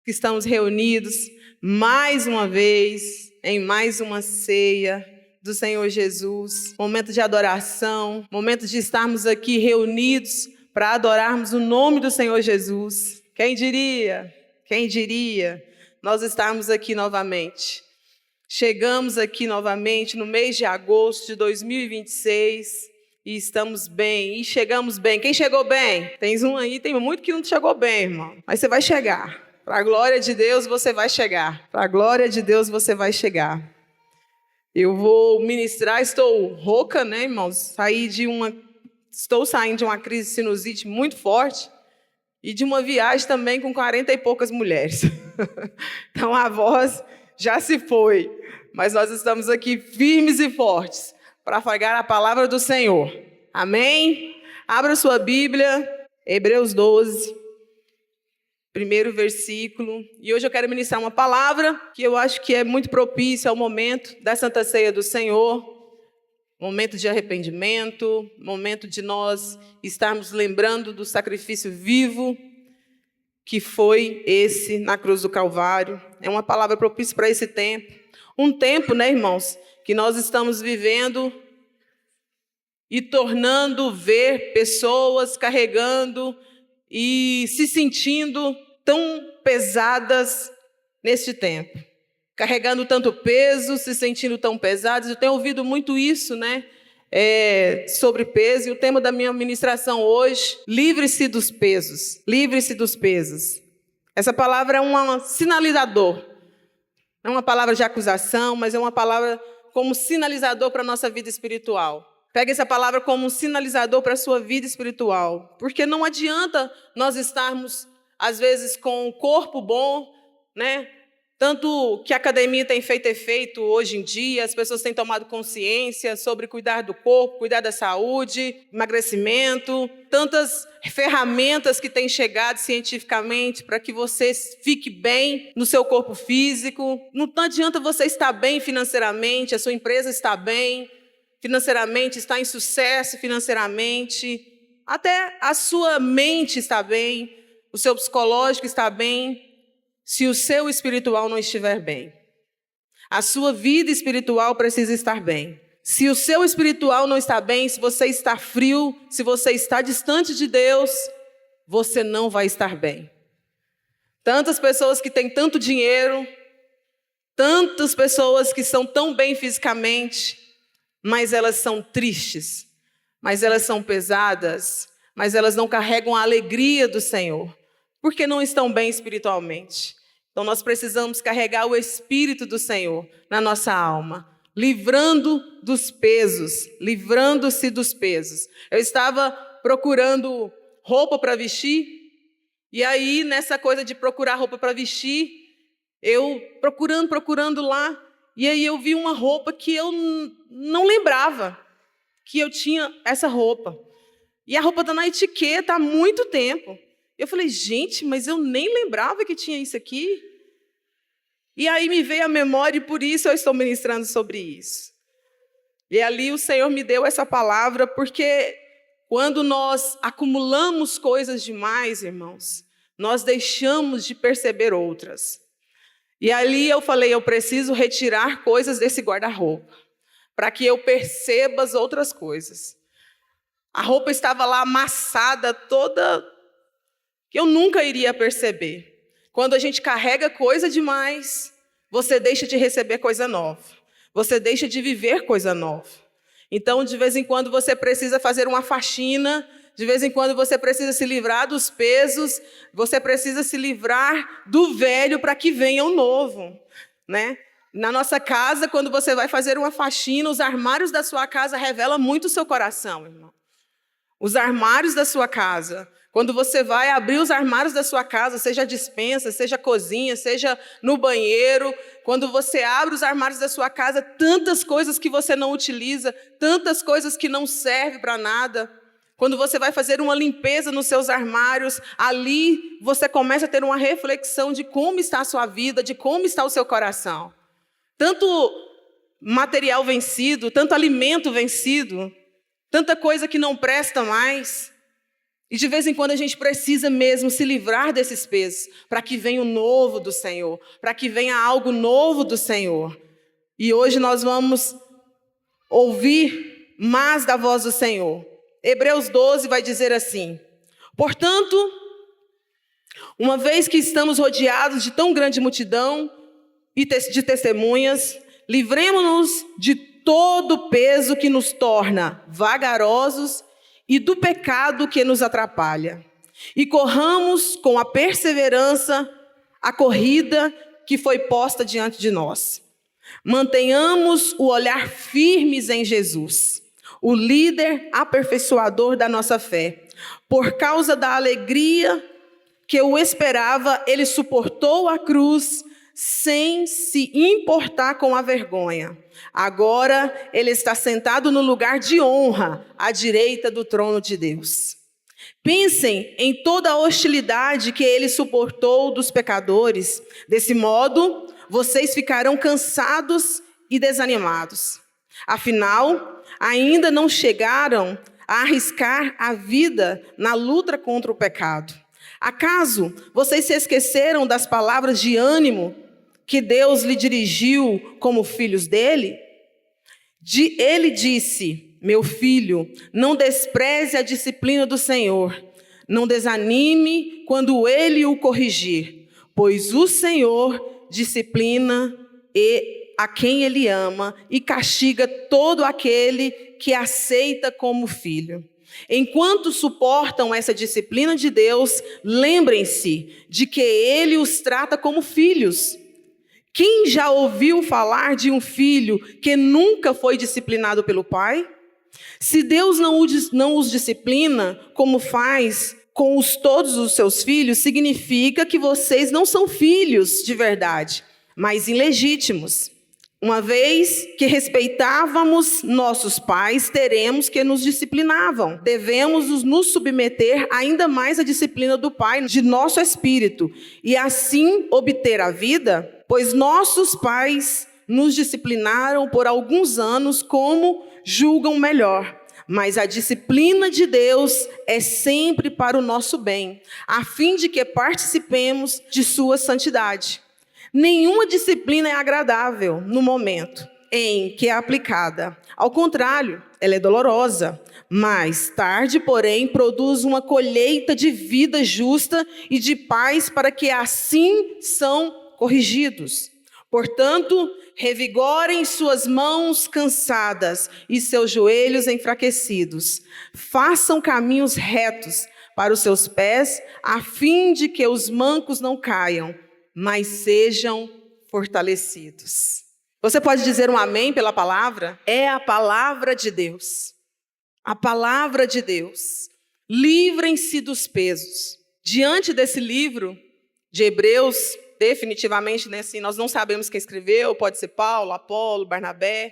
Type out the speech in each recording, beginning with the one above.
que estamos reunidos mais uma vez, em mais uma ceia do Senhor Jesus, momento de adoração, momento de estarmos aqui reunidos para adorarmos o nome do Senhor Jesus. Quem diria, nós estarmos aqui novamente. Chegamos aqui novamente no mês de agosto de 2026 e estamos bem, e chegamos bem. Quem chegou bem? Tem um aí, tem muito que não chegou bem, irmão, mas você vai chegar. Para a glória de Deus você vai chegar. Para a glória de Deus você vai chegar. Eu vou ministrar, estou rouca, né, irmãos? Estou saindo de uma crise de sinusite muito forte e de uma viagem também com 40 e poucas mulheres. Então a voz já se foi, mas nós estamos aqui firmes e fortes para pregar a palavra do Senhor. Amém? Abra sua Bíblia, Hebreus 12, primeiro versículo. E hoje eu quero ministrar uma palavra que eu acho que é muito propícia ao momento da Santa Ceia do Senhor, momento de arrependimento, momento de nós estarmos lembrando do sacrifício vivo que foi esse na cruz do Calvário. É uma palavra propícia para esse tempo. Um tempo, né, irmãos, que nós estamos vivendo e tornando ver pessoas carregando e se sentindo tão pesadas neste tempo. Carregando tanto peso, se sentindo tão pesadas. Eu tenho ouvido muito isso, né? Sobre peso, e o tema da minha ministração hoje, livre-se dos pesos, livre-se dos pesos. Essa palavra é um sinalizador, não é uma palavra de acusação, mas é uma palavra como sinalizador para a nossa vida espiritual. Pegue essa palavra como um sinalizador para a sua vida espiritual, porque não adianta nós estarmos, às vezes, com um corpo bom, né? Tanto que a academia tem feito efeito hoje em dia, as pessoas têm tomado consciência sobre cuidar do corpo, cuidar da saúde, emagrecimento, tantas ferramentas que têm chegado cientificamente para que você fique bem no seu corpo físico. Não adianta você estar bem financeiramente, a sua empresa está bem financeiramente, está em sucesso financeiramente, até a sua mente está bem, o seu psicológico está bem, se o seu espiritual não estiver bem. A sua vida espiritual precisa estar bem. Se o seu espiritual não está bem, se você está frio, se você está distante de Deus, você não vai estar bem. Tantas pessoas que têm tanto dinheiro, tantas pessoas que são tão bem fisicamente, mas elas são tristes, mas elas são pesadas, mas elas não carregam a alegria do Senhor, porque não estão bem espiritualmente. Então nós precisamos carregar o Espírito do Senhor na nossa alma, livrando dos pesos, livrando-se dos pesos. Eu estava procurando roupa para vestir, e aí nessa coisa de procurar roupa para vestir, eu procurando lá, e aí eu vi uma roupa que eu não lembrava que eu tinha essa roupa. E a roupa está na etiqueta há muito tempo. Eu falei, gente, mas eu nem lembrava que tinha isso aqui. E aí me veio a memória e por isso eu estou ministrando sobre isso. E ali o Senhor me deu essa palavra, porque quando nós acumulamos coisas demais, irmãos, nós deixamos de perceber outras. E ali eu falei, eu preciso retirar coisas desse guarda-roupa, para que eu perceba as outras coisas. A roupa estava lá amassada toda, que eu nunca iria perceber. Quando a gente carrega coisa demais, você deixa de receber coisa nova. Você deixa de viver coisa nova. Então, de vez em quando, você precisa fazer uma faxina. De vez em quando, você precisa se livrar dos pesos. Você precisa se livrar do velho para que venha o novo, né? Na nossa casa, quando você vai fazer uma faxina, os armários da sua casa revelam muito o seu coração, irmão. Os armários da sua casa. Quando você vai abrir os armários da sua casa, seja a despensa, seja a cozinha, seja no banheiro, quando você abre os armários da sua casa, tantas coisas que você não utiliza, tantas coisas que não servem para nada. Quando você vai fazer uma limpeza nos seus armários, ali você começa a ter uma reflexão de como está a sua vida, de como está o seu coração. Tanto material vencido, tanto alimento vencido, tanta coisa que não presta mais. E de vez em quando a gente precisa mesmo se livrar desses pesos, para que venha o novo do Senhor, para que venha algo novo do Senhor. E hoje nós vamos ouvir mais da voz do Senhor. Hebreus 12 vai dizer assim: portanto, uma vez que estamos rodeados de tão grande multidão e de testemunhas, livremo-nos de todo o peso que nos torna vagarosos e do pecado que nos atrapalha. E corramos com a perseverança a corrida que foi posta diante de nós. Mantenhamos o olhar firmes em Jesus, o líder aperfeiçoador da nossa fé. Por causa da alegria que o esperava, ele suportou a cruz sem se importar com a vergonha. Agora ele está sentado no lugar de honra, à direita do trono de Deus. Pensem em toda a hostilidade que ele suportou dos pecadores. Desse modo, vocês ficarão cansados e desanimados. Afinal, ainda não chegaram a arriscar a vida na luta contra o pecado. Acaso vocês se esqueceram das palavras de ânimo que Deus lhe dirigiu como filhos dele? Ele disse: meu filho, não despreze a disciplina do Senhor. Não desanime quando ele o corrigir, pois o Senhor disciplina a quem ele ama e castiga todo aquele que aceita como filho. Enquanto suportam essa disciplina de Deus, lembrem-se de que ele os trata como filhos. Quem já ouviu falar de um filho que nunca foi disciplinado pelo pai? Se Deus não os disciplina como faz com todos os seus filhos, significa que vocês não são filhos de verdade, mas ilegítimos. Uma vez que respeitávamos nossos pais, teremos que nos disciplinavam. Devemos nos submeter ainda mais à disciplina do Pai, de nosso espírito, e assim obter a vida, pois nossos pais nos disciplinaram por alguns anos como julgam melhor. Mas a disciplina de Deus é sempre para o nosso bem, a fim de que participemos de sua santidade. Nenhuma disciplina é agradável no momento em que é aplicada. Ao contrário, ela é dolorosa. Mais tarde, porém, produz uma colheita de vida justa e de paz para que assim são corrigidos. Portanto, revigorem suas mãos cansadas e seus joelhos enfraquecidos. Façam caminhos retos para os seus pés, a fim de que os mancos não caiam, mas sejam fortalecidos. Você pode dizer um amém pela palavra? É a palavra de Deus. A palavra de Deus. Livrem-se dos pesos. Diante desse livro de Hebreus, definitivamente, né, assim, nós não sabemos quem escreveu, pode ser Paulo, Apolo, Barnabé.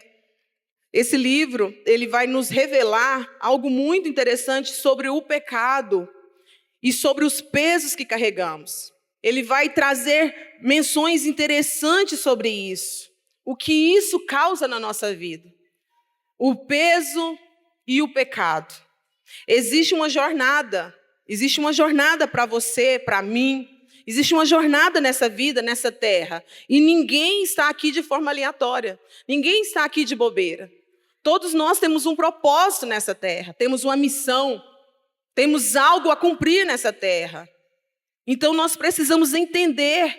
Esse livro, ele vai nos revelar algo muito interessante sobre o pecado e sobre os pesos que carregamos. Ele vai trazer menções interessantes sobre isso. O que isso causa na nossa vida. O peso e o pecado. Existe uma jornada para você, para mim. Existe uma jornada nessa vida, nessa terra. E ninguém está aqui de forma aleatória. Ninguém está aqui de bobeira. Todos nós temos um propósito nessa terra. Temos uma missão. Temos algo a cumprir nessa terra. Então nós precisamos entender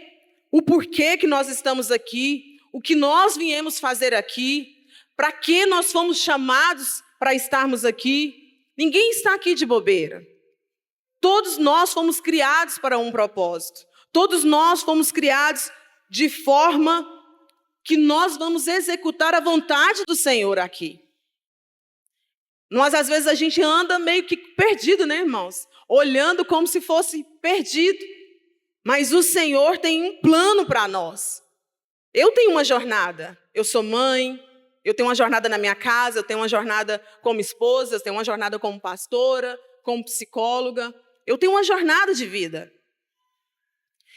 o porquê que nós estamos aqui, o que nós viemos fazer aqui, para que nós fomos chamados para estarmos aqui. Ninguém está aqui de bobeira. Todos nós fomos criados para um propósito. Todos nós fomos criados de forma que nós vamos executar a vontade do Senhor aqui. Nós, às vezes, a gente anda meio que perdido, né, irmãos? Olhando como se fosse perdido. Mas o Senhor tem um plano para nós. Eu tenho uma jornada. Eu sou mãe, eu tenho uma jornada na minha casa, eu tenho uma jornada como esposa, eu tenho uma jornada como pastora, como psicóloga. Eu tenho uma jornada de vida.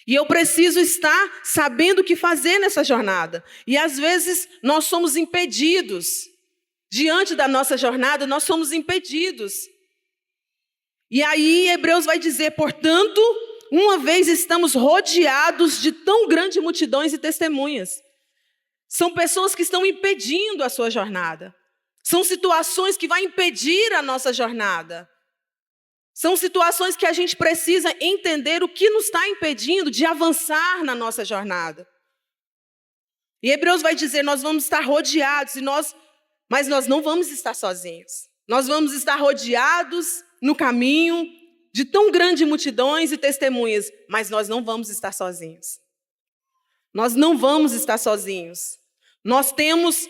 E eu preciso estar sabendo o que fazer nessa jornada. E às vezes nós somos impedidos. Diante da nossa jornada, nós somos impedidos. E aí Hebreus vai dizer, portanto, uma vez estamos rodeados de tão grande multidões e testemunhas. São pessoas que estão impedindo a sua jornada. São situações que vão impedir a nossa jornada. São situações que a gente precisa entender o que nos está impedindo de avançar na nossa jornada. E Hebreus vai dizer, nós vamos estar rodeados, mas nós não vamos estar sozinhos. Nós vamos estar rodeados no caminho de tão grandes multidões e testemunhas, mas nós não vamos estar sozinhos. Nós não vamos estar sozinhos. Nós temos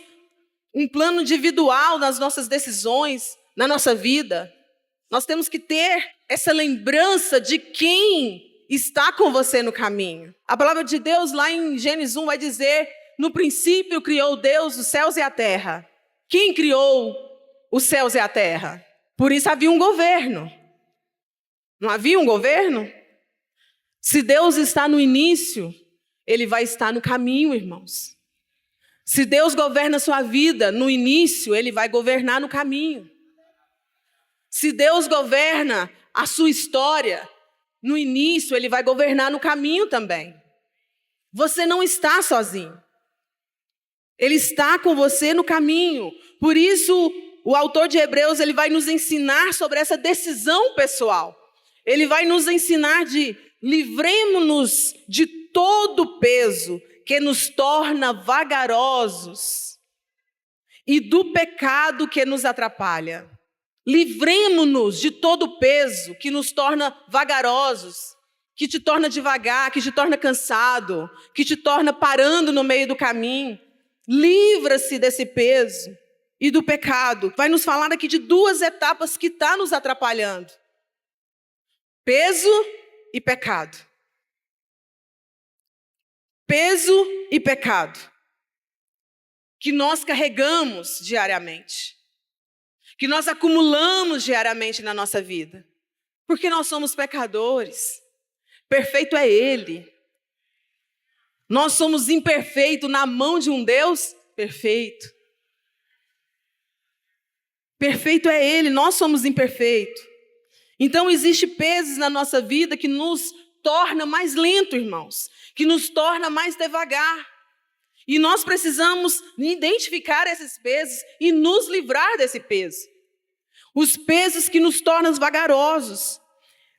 um plano individual nas nossas decisões, na nossa vida. Nós temos que ter essa lembrança de quem está com você no caminho. A palavra de Deus lá em Gênesis 1 vai dizer, no princípio criou Deus os céus e a terra. Quem criou os céus e a terra? Por isso havia um governo. Não havia um governo? Se Deus está no início, Ele vai estar no caminho, irmãos. Se Deus governa a sua vida no início, Ele vai governar no caminho. Se Deus governa a sua história no início, Ele vai governar no caminho também. Você não está sozinho. Ele está com você no caminho. Por isso, o autor de Hebreus, ele vai nos ensinar sobre essa decisão pessoal. Ele vai nos ensinar de livremos-nos de todo o peso que nos torna vagarosos e do pecado que nos atrapalha. Livremos-nos de todo o peso que nos torna vagarosos, que te torna devagar, que te torna cansado, que te torna parando no meio do caminho. Livra-se desse peso e do pecado. Vai nos falar aqui de duas etapas que estão nos atrapalhando. Peso e pecado. Peso e pecado. Que nós carregamos diariamente. Que nós acumulamos diariamente na nossa vida. Porque nós somos pecadores. Perfeito é Ele. Nós somos imperfeitos na mão de um Deus perfeito. Perfeito é Ele, nós somos imperfeitos. Então, existe pesos na nossa vida que nos torna mais lento, irmãos. Que nos torna mais devagar. E nós precisamos identificar esses pesos e nos livrar desse peso. Os pesos que nos tornam vagarosos.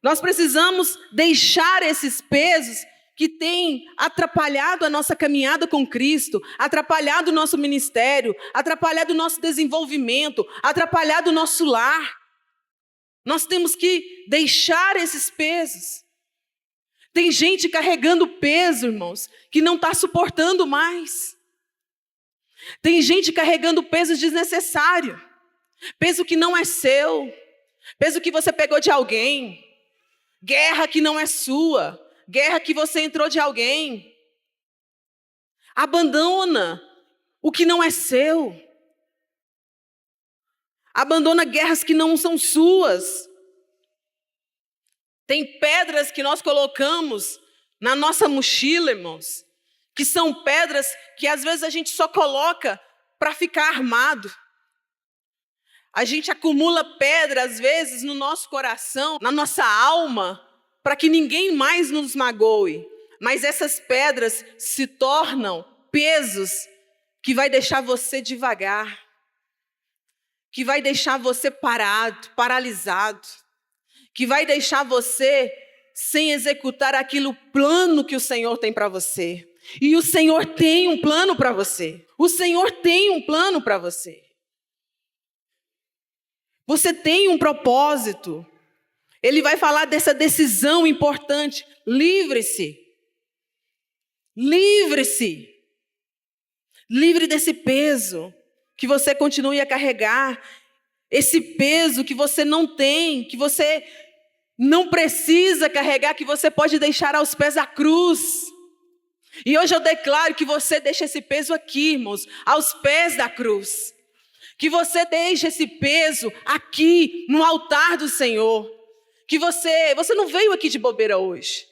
Nós precisamos deixar esses pesos que têm atrapalhado a nossa caminhada com Cristo, atrapalhado o nosso ministério, atrapalhado o nosso desenvolvimento, atrapalhado o nosso lar. Nós temos que deixar esses pesos. Tem gente carregando peso, irmãos, que não está suportando mais. Tem gente carregando peso desnecessário, peso que não é seu, peso que você pegou de alguém, guerra que não é sua, guerra que você entrou de alguém. Abandona o que não é seu. Abandona guerras que não são suas. Tem pedras que nós colocamos na nossa mochila, irmãos, que são pedras que às vezes a gente só coloca para ficar armado. A gente acumula pedra, às vezes, no nosso coração, na nossa alma, para que ninguém mais nos magoe. Mas essas pedras se tornam pesos que vai deixar você devagar, que vai deixar você parado, paralisado, que vai deixar você sem executar aquilo plano que o Senhor tem para você. E o Senhor tem um plano para você. O Senhor tem um plano para você. Você tem um propósito. Ele vai falar dessa decisão importante. Livre-se. Livre-se. Livre desse peso que você continue a carregar. Esse peso que você não tem, que você não precisa carregar, que você pode deixar aos pés da cruz. E hoje eu declaro que você deixa esse peso aqui, irmãos, aos pés da cruz. Que você deixe esse peso aqui no altar do Senhor. Que você não veio aqui de bobeira hoje.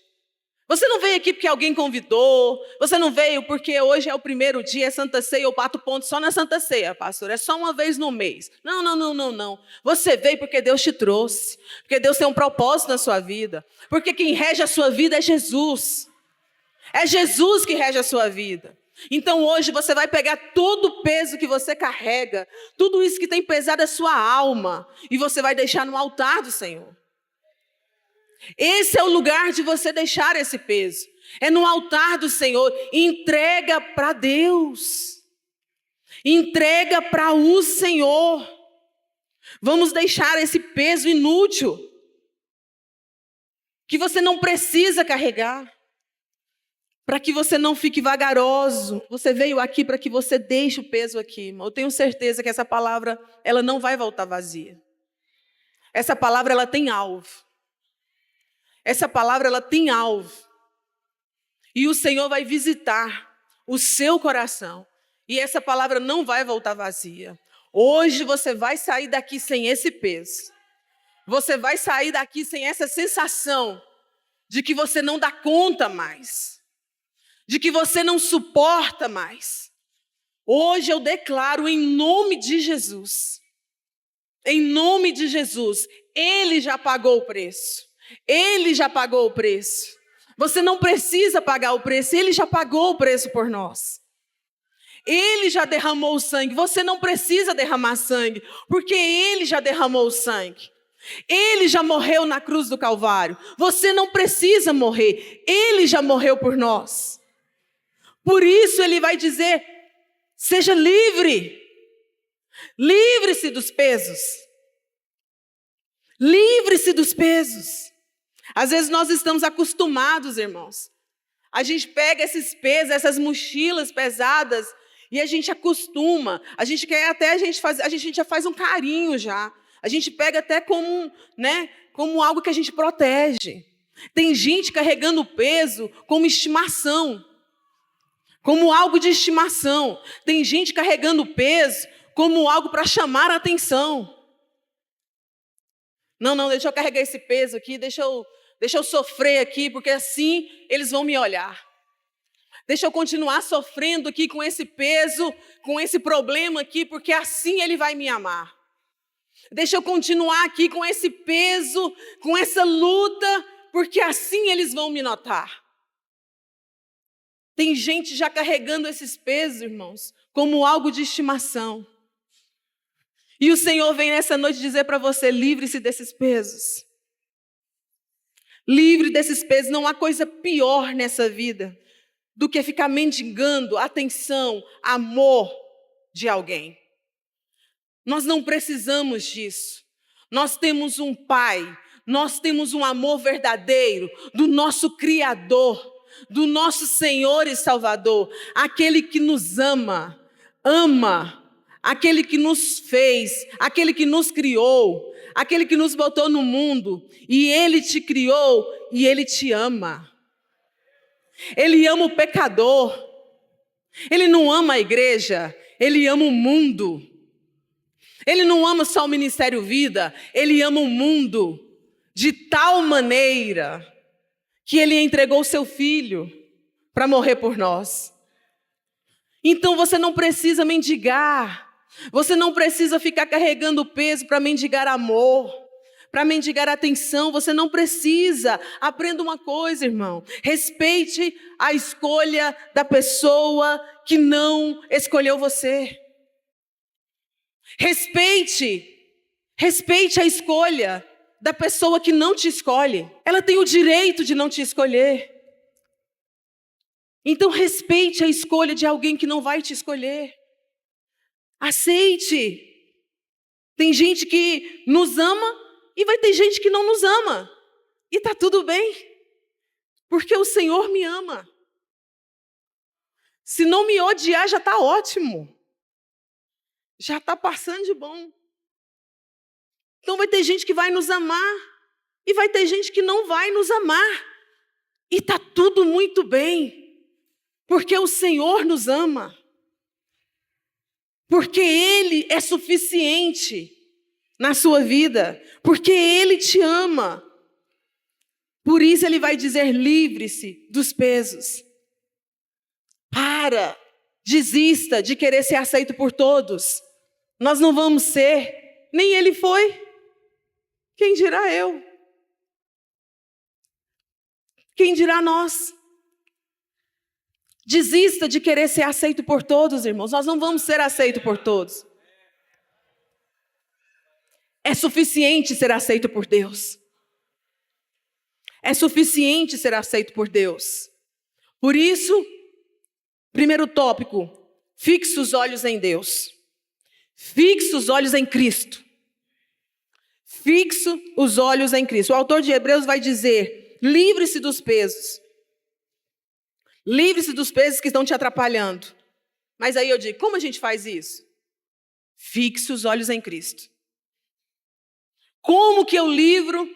Você não veio aqui porque alguém convidou. Você não veio porque hoje é o primeiro dia, é Santa Ceia, eu bato ponto só na Santa Ceia, pastor. É só uma vez no mês. Não, não, não, não, não. Você veio porque Deus te trouxe. Porque Deus tem um propósito na sua vida. Porque quem rege a sua vida é Jesus. É Jesus que rege a sua vida. Então hoje você vai pegar todo o peso que você carrega, tudo isso que tem pesado a sua alma, e você vai deixar no altar do Senhor. Esse é o lugar de você deixar esse peso. É no altar do Senhor. Entrega para Deus. Entrega para o Senhor. Vamos deixar esse peso inútil, que você não precisa carregar, para que você não fique vagaroso. Você veio aqui para que você deixe o peso aqui, irmão. Eu tenho certeza que essa palavra, ela não vai voltar vazia. Essa palavra, ela tem alvo. Essa palavra, ela tem alvo. E o Senhor vai visitar o seu coração. E essa palavra não vai voltar vazia. Hoje você vai sair daqui sem esse peso. Você vai sair daqui sem essa sensação de que você não dá conta mais. De que você não suporta mais. Hoje eu declaro em nome de Jesus. Em nome de Jesus. Ele já pagou o preço. Ele já pagou o preço. Você não precisa pagar o preço. Ele já pagou o preço por nós. Ele já derramou o sangue. Você não precisa derramar sangue, porque Ele já derramou o sangue. Ele já morreu na cruz do Calvário. Você não precisa morrer. Ele já morreu por nós. Por isso Ele vai dizer: seja livre. Livre-se dos pesos. Livre-se dos pesos. Às vezes nós estamos acostumados, irmãos. A gente pega esses pesos, essas mochilas pesadas, e a gente acostuma. A gente quer até, a gente já faz um carinho já. A gente pega até como, como algo que a gente protege. Tem gente carregando peso como estimação. Como algo de estimação. Tem gente carregando peso como algo para chamar a atenção. Não, deixa eu carregar esse peso aqui, deixa eu sofrer aqui, porque assim eles vão me olhar. Deixa eu continuar sofrendo aqui com esse peso, com esse problema aqui, porque assim Ele vai me amar. Deixa eu continuar aqui com esse peso, com essa luta, porque assim eles vão me notar. Tem gente já carregando esses pesos, irmãos, como algo de estimação. E o Senhor vem nessa noite dizer para você: livre-se desses pesos. Livre desses pesos. Não há coisa pior nessa vida do que ficar mendigando atenção, amor de alguém. Nós não precisamos disso. Nós temos um Pai, nós temos um amor verdadeiro do nosso Criador, do nosso Senhor e Salvador, aquele que nos ama, aquele que nos fez, aquele que nos criou, aquele que nos botou no mundo, e Ele te criou e Ele te ama. Ele ama o pecador. Ele não ama a igreja, Ele ama o mundo. Ele não ama só o Ministério Vida, Ele ama o mundo de tal maneira que Ele entregou o seu Filho para morrer por nós. Então você não precisa mendigar, você não precisa ficar carregando peso para mendigar amor, para mendigar atenção. Você não precisa. Aprenda uma coisa, irmão: respeite a escolha da pessoa que não escolheu você. Respeite a escolha da pessoa que não te escolhe. Ela tem o direito de não te escolher. Então respeite a escolha de alguém que não vai te escolher. Aceite. Tem gente que nos ama e vai ter gente que não nos ama. E está tudo bem, porque o Senhor me ama. Se não me odiar, já está ótimo. Já está passando de bom. Então vai ter gente que vai nos amar e vai ter gente que não vai nos amar. E está tudo muito bem, porque o Senhor nos ama. Porque Ele é suficiente na sua vida. Porque Ele te ama. Por isso ele vai dizer: livre-se dos pesos. Desista de querer ser aceito por todos. Nós não vamos ser, nem ele foi. Quem dirá eu? Quem dirá nós? Desista de querer ser aceito por todos, irmãos. Nós não vamos ser aceitos por todos. É suficiente ser aceito por Deus. É suficiente ser aceito por Deus. Por isso, primeiro tópico: fixe os olhos em Deus. Fixe os olhos em Cristo. Fixe os olhos em Cristo. O autor de Hebreus vai dizer: livre-se dos pesos. Livre-se dos pesos que estão te atrapalhando. Mas aí eu digo: como a gente faz isso? Fixe os olhos em Cristo. Como que eu livro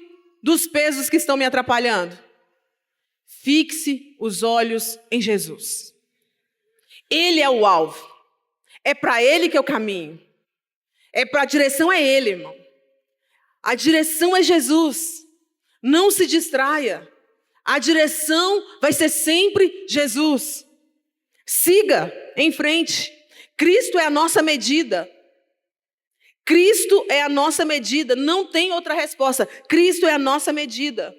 dos pesos que estão me atrapalhando? Fixe os olhos em Jesus. Ele é o alvo. É para Ele que eu caminho. A direção é Ele, irmão. A direção é Jesus. Não se distraia. A direção vai ser sempre Jesus. Siga em frente. Cristo é a nossa medida. Cristo é a nossa medida. Não tem outra resposta. Cristo é a nossa medida.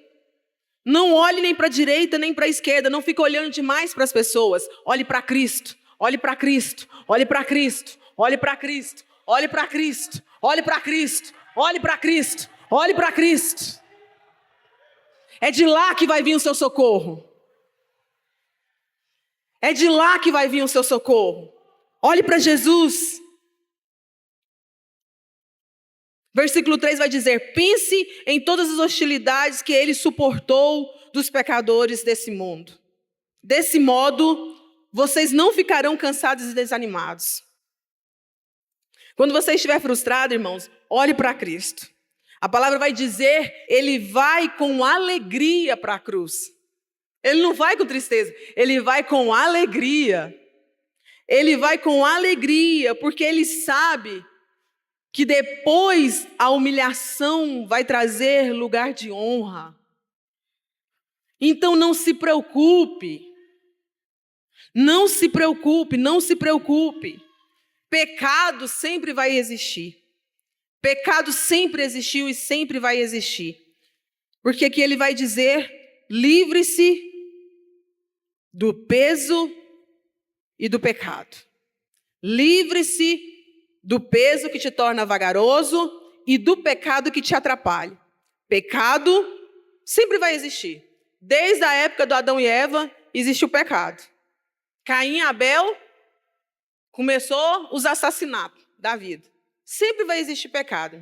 Não olhe nem para a direita nem para a esquerda. Não fique olhando demais para as pessoas. Olhe para Cristo. Olhe para Cristo. Olhe para Cristo. Olhe para Cristo. Olhe para Cristo. Olhe para Cristo. Olhe para Cristo. Olhe para Cristo. É de lá que vai vir o seu socorro. É de lá que vai vir o seu socorro. Olhe para Jesus. Versículo 3 vai dizer: pense em todas as hostilidades que ele suportou dos pecadores desse mundo. Desse modo, vocês não ficarão cansados e desanimados. Quando você estiver frustrado, irmãos, olhe para Cristo. A palavra vai dizer: ele vai com alegria para a cruz. Ele não vai com tristeza, ele vai com alegria. Ele vai com alegria, porque ele sabe que depois a humilhação vai trazer lugar de honra. Então não se preocupe. Não se preocupe, não se preocupe. Pecado sempre vai existir. Pecado sempre existiu e sempre vai existir. Porque aqui ele vai dizer: livre-se do peso e do pecado. Livre-se do peso que te torna vagaroso e do pecado que te atrapalha. Pecado sempre vai existir. Desde a época do Adão e Eva, existe o pecado. Caim e Abel começou os assassinatos da vida. Sempre vai existir pecado.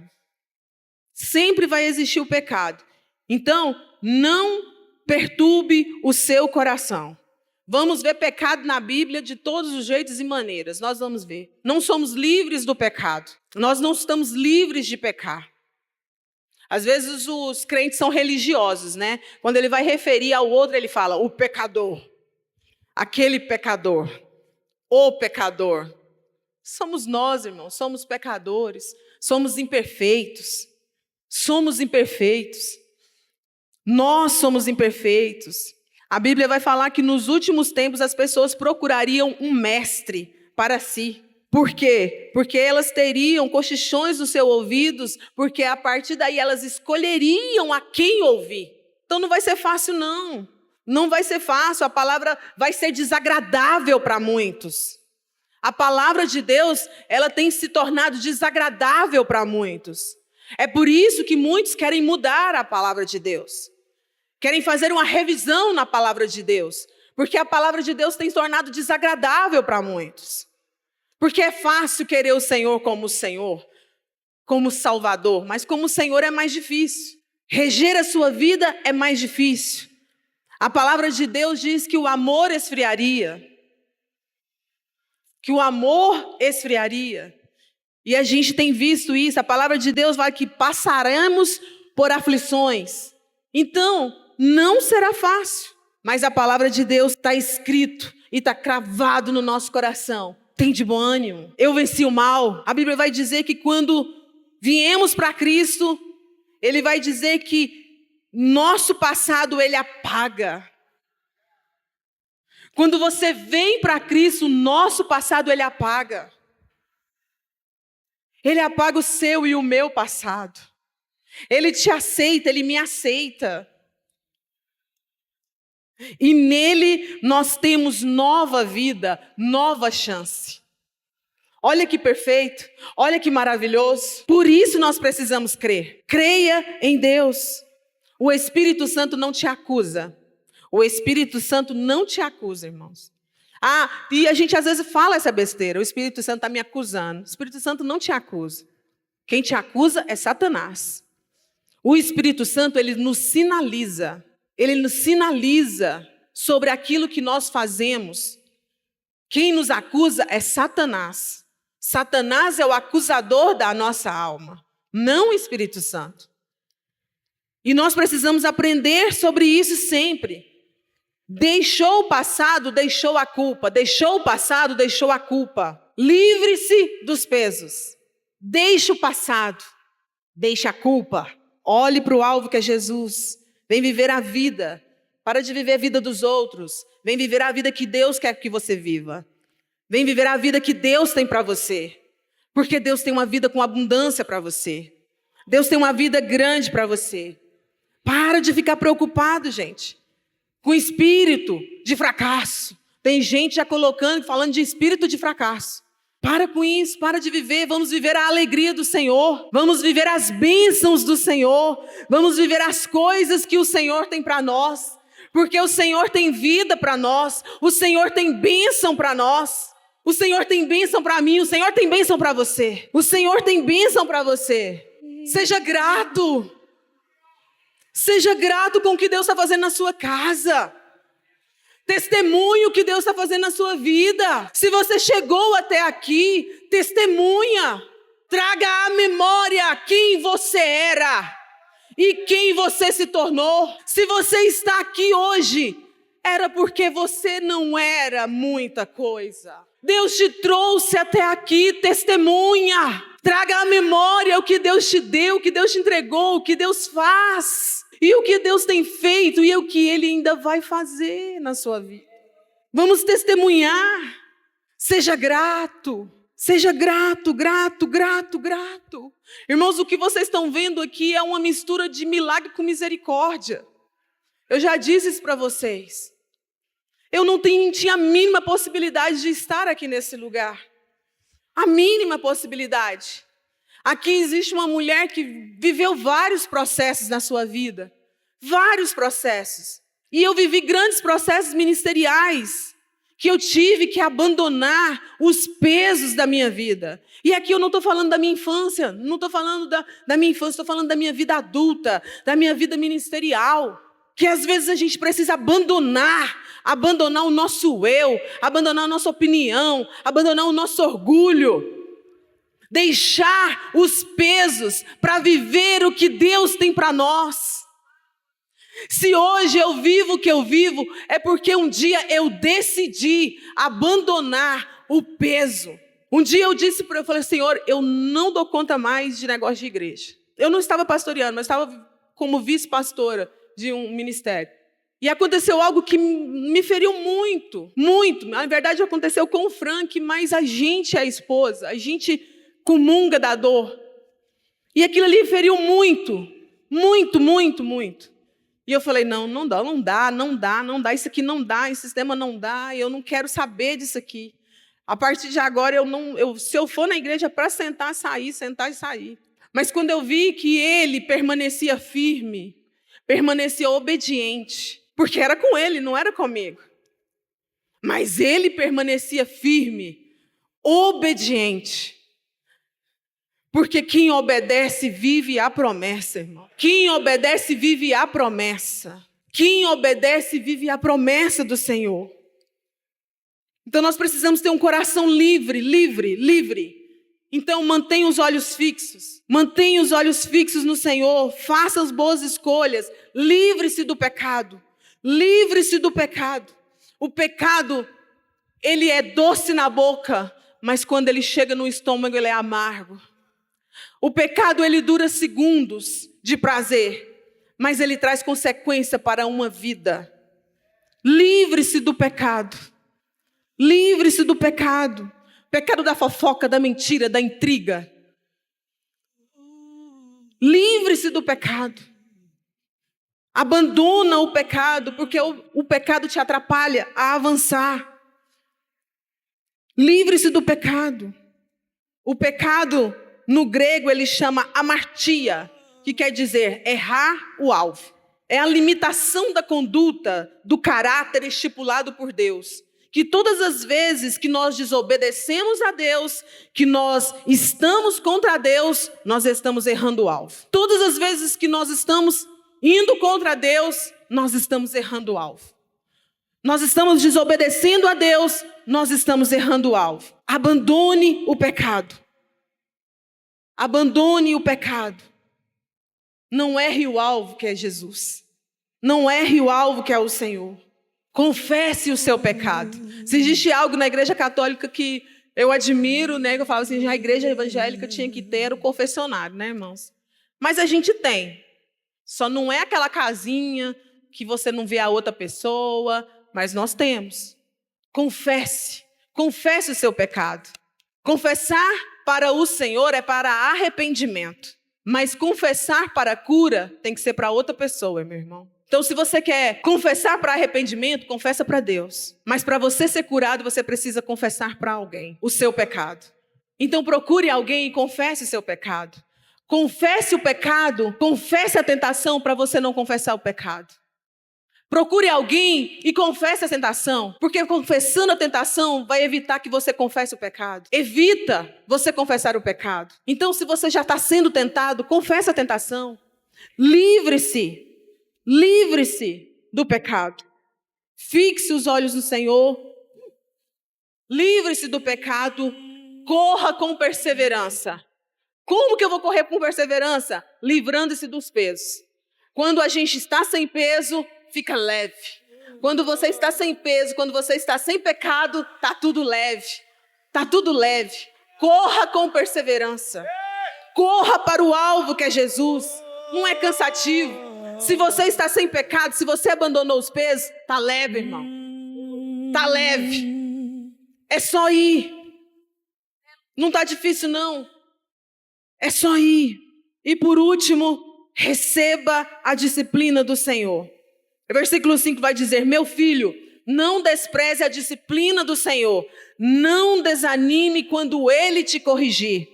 Sempre vai existir o pecado. Então, não perturbe o seu coração. Vamos ver pecado na Bíblia de todos os jeitos e maneiras. Nós vamos ver. Não somos livres do pecado. Nós não estamos livres de pecar. Às vezes os crentes são religiosos, né? Quando ele vai referir ao outro, ele fala: o pecador. Aquele pecador. O pecador. Somos nós, irmãos. Somos pecadores. Somos imperfeitos. Somos imperfeitos. Nós somos imperfeitos. A Bíblia vai falar que nos últimos tempos as pessoas procurariam um mestre para si. Por quê? Porque elas teriam cochichões nos seus ouvidos, porque a partir daí elas escolheriam a quem ouvir. Então não vai ser fácil, não. Não vai ser fácil, a palavra vai ser desagradável para muitos. A palavra de Deus, ela tem se tornado desagradável para muitos. É por isso que muitos querem mudar a palavra de Deus. Querem fazer uma revisão na palavra de Deus. Porque a palavra de Deus tem se tornado desagradável para muitos. Porque é fácil querer o Senhor, como Salvador. Mas como Senhor é mais difícil. Reger a sua vida é mais difícil. A palavra de Deus diz que o amor esfriaria. Que o amor esfriaria. E a gente tem visto isso. A palavra de Deus vai que passaremos por aflições. Então, não será fácil. Mas a palavra de Deus está escrito e está cravado no nosso coração. Tem de bom ânimo. Eu venci o mal. A Bíblia vai dizer que quando viemos para Cristo, Ele vai dizer que Nosso passado, ele apaga. Quando você vem para Cristo, o nosso passado, ele apaga. Ele apaga o seu e o meu passado. Ele te aceita, ele me aceita. E nele nós temos nova vida, nova chance. Olha que perfeito, olha que maravilhoso. Por isso nós precisamos crer. Creia em Deus. O Espírito Santo não te acusa. O Espírito Santo não te acusa, irmãos. E a gente às vezes fala essa besteira. O Espírito Santo está me acusando. O Espírito Santo não te acusa. Quem te acusa é Satanás. O Espírito Santo, ele nos sinaliza. Ele nos sinaliza sobre aquilo que nós fazemos. Quem nos acusa é Satanás. Satanás é o acusador da nossa alma, não o Espírito Santo. E nós precisamos aprender sobre isso sempre. Deixou o passado, deixou a culpa. Deixou o passado, deixou a culpa. Livre-se dos pesos. Deixe o passado. Deixe a culpa. Olhe para o alvo que é Jesus. Vem viver a vida. Para de viver a vida dos outros. Vem viver a vida que Deus quer que você viva. Vem viver a vida que Deus tem para você. Porque Deus tem uma vida com abundância para você. Deus tem uma vida grande para você. Para de ficar preocupado, gente, com espírito de fracasso. Tem gente já colocando, falando de espírito de fracasso. Para com isso, para de viver. Vamos viver a alegria do Senhor. Vamos viver as bênçãos do Senhor. Vamos viver as coisas que o Senhor tem para nós. Porque o Senhor tem vida para nós. O Senhor tem bênção para nós. O Senhor tem bênção para mim. O Senhor tem bênção para você. O Senhor tem bênção para você. Seja grato. Seja grato com o que Deus está fazendo na sua casa. Testemunhe o que Deus está fazendo na sua vida. Se você chegou até aqui, testemunha. Traga à memória quem você era e quem você se tornou. Se você está aqui hoje, era porque você não era muita coisa. Deus te trouxe até aqui, testemunha. Traga à memória o que Deus te deu, o que Deus te entregou, o que Deus faz. E o que Deus tem feito e o que Ele ainda vai fazer na sua vida. Vamos testemunhar. Seja grato. Seja grato, grato, grato, grato. Irmãos, o que vocês estão vendo aqui é uma mistura de milagre com misericórdia. Eu já disse isso para vocês. Eu não tinha a mínima possibilidade de estar aqui nesse lugar. A mínima possibilidade. Aqui existe uma mulher que viveu vários processos na sua vida. Vários processos. E eu vivi grandes processos ministeriais que eu tive que abandonar os pesos da minha vida. E aqui eu não estou falando da minha infância, não estou falando da minha infância, estou falando da minha vida adulta, da minha vida ministerial. Que às vezes a gente precisa abandonar o nosso eu, abandonar a nossa opinião, abandonar o nosso orgulho. Deixar os pesos para viver o que Deus tem para nós. Se hoje eu vivo o que eu vivo, é porque um dia eu decidi abandonar o peso. Um dia eu disse para ele, eu falei, Senhor, eu não dou conta mais de negócio de igreja. Eu não estava pastoreando, mas estava como vice-pastora de um ministério. E aconteceu algo que me feriu muito, muito. Na verdade aconteceu com o Frank, mas a gente é a esposa, a gente comunga da dor. E aquilo ali feriu muito, muito, muito, muito. E eu falei, não dá, isso aqui não dá, esse sistema não dá, eu não quero saber disso aqui. A partir de agora, se eu for na igreja para sentar e sair. Mas quando eu vi que ele permanecia firme, permanecia obediente, porque era com ele, não era comigo. Mas ele permanecia firme, obediente. Porque quem obedece vive a promessa, irmão. Quem obedece vive a promessa. Quem obedece vive a promessa do Senhor. Então nós precisamos ter um coração livre. Então mantenha os olhos fixos. Mantenha os olhos fixos no Senhor. Faça as boas escolhas. Livre-se do pecado. Livre-se do pecado. O pecado, ele é doce na boca, mas quando ele chega no estômago, ele é amargo. O pecado, ele dura segundos de prazer, mas ele traz consequência para uma vida. Livre-se do pecado. Livre-se do pecado. Pecado da fofoca, da mentira, da intriga. Livre-se do pecado. Abandona o pecado, porque o pecado te atrapalha a avançar. Livre-se do pecado. O pecado, no grego, ele chama amartia, que quer dizer errar o alvo. É a limitação da conduta, do caráter estipulado por Deus. Que todas as vezes que nós desobedecemos a Deus, que nós estamos contra Deus, nós estamos errando o alvo. Todas as vezes que nós estamos indo contra Deus, nós estamos errando o alvo. Nós estamos desobedecendo a Deus, nós estamos errando o alvo. Abandone o pecado. Abandone o pecado. Não erre o alvo que é Jesus. Não erre o alvo que é o Senhor. Confesse o seu pecado. Se existe algo na igreja católica que eu admiro, né? Que eu falo assim, a igreja evangélica tinha que ter o confessionário, né, irmãos? Mas a gente tem. Só não é aquela casinha que você não vê a outra pessoa, mas nós temos. Confesse. Confesse o seu pecado. Confessar para o Senhor é para arrependimento. Mas confessar para cura tem que ser para outra pessoa, meu irmão. Então, se você quer confessar para arrependimento, confessa para Deus. Mas para você ser curado, você precisa confessar para alguém o seu pecado. Então, procure alguém e confesse o seu pecado. Confesse o pecado, confesse a tentação para você não confessar o pecado. Procure alguém e confesse a tentação, porque confessando a tentação vai evitar que você confesse o pecado. Evita você confessar o pecado. Então, se você já está sendo tentado, confesse a tentação. Livre-se. Livre-se do pecado. Fixe os olhos no Senhor. Livre-se do pecado. Corra com perseverança. Como que eu vou correr com perseverança? Livrando-se dos pesos. Quando a gente está sem peso, fica leve. Quando você está sem peso, quando você está sem pecado, está tudo leve. Está tudo leve. Corra com perseverança. Corra para o alvo que é Jesus. Não é cansativo. Se você está sem pecado, se você abandonou os pesos, está leve, irmão. Está leve. É só ir. Não está difícil, não. É só ir. E por último, receba a disciplina do Senhor. O versículo 5 vai dizer: meu filho, não despreze a disciplina do Senhor. Não desanime quando Ele te corrigir.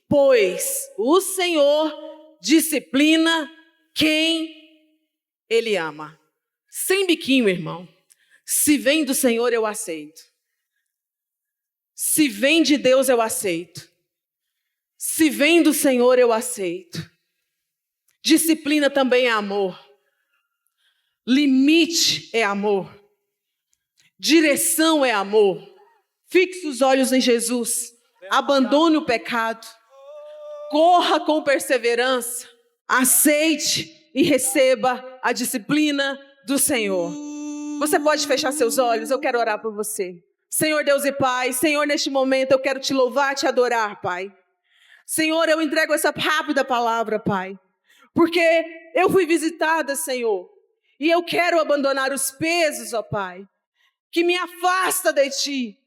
Pois o Senhor disciplina quem Ele ama. Sem biquinho, irmão. Se vem do Senhor, eu aceito. Se vem de Deus, eu aceito. Se vem do Senhor, eu aceito. Disciplina também é amor. Limite é amor. Direção é amor. Fixe os olhos em Jesus. Abandone o pecado. Corra com perseverança. Aceite e receba a disciplina do Senhor. Você pode fechar seus olhos? Eu quero orar por você. Senhor Deus e Pai, Senhor, neste momento eu quero te louvar, te adorar, Pai. Senhor, eu entrego essa rápida palavra, Pai, porque eu fui visitada, Senhor, e eu quero abandonar os pesos, ó Pai, que me afasta de Ti.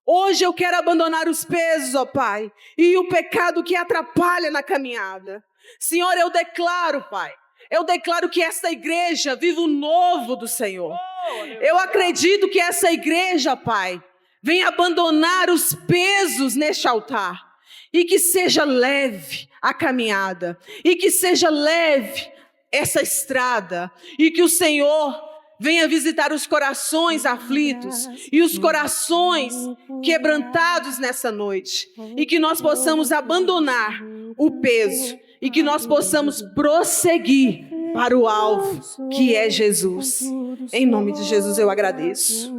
Hoje eu quero abandonar os pesos, ó Pai, e o pecado que atrapalha na caminhada. Senhor, eu declaro, Pai, eu declaro que essa igreja vive o novo do Senhor. Eu acredito que essa igreja, Pai, vem abandonar os pesos neste altar. E que seja leve a caminhada. E que seja leve essa estrada. E que o Senhor venha visitar os corações aflitos. E os corações quebrantados nessa noite. E que nós possamos abandonar o peso. E que nós possamos prosseguir para o alvo, que é Jesus. Em nome de Jesus eu agradeço.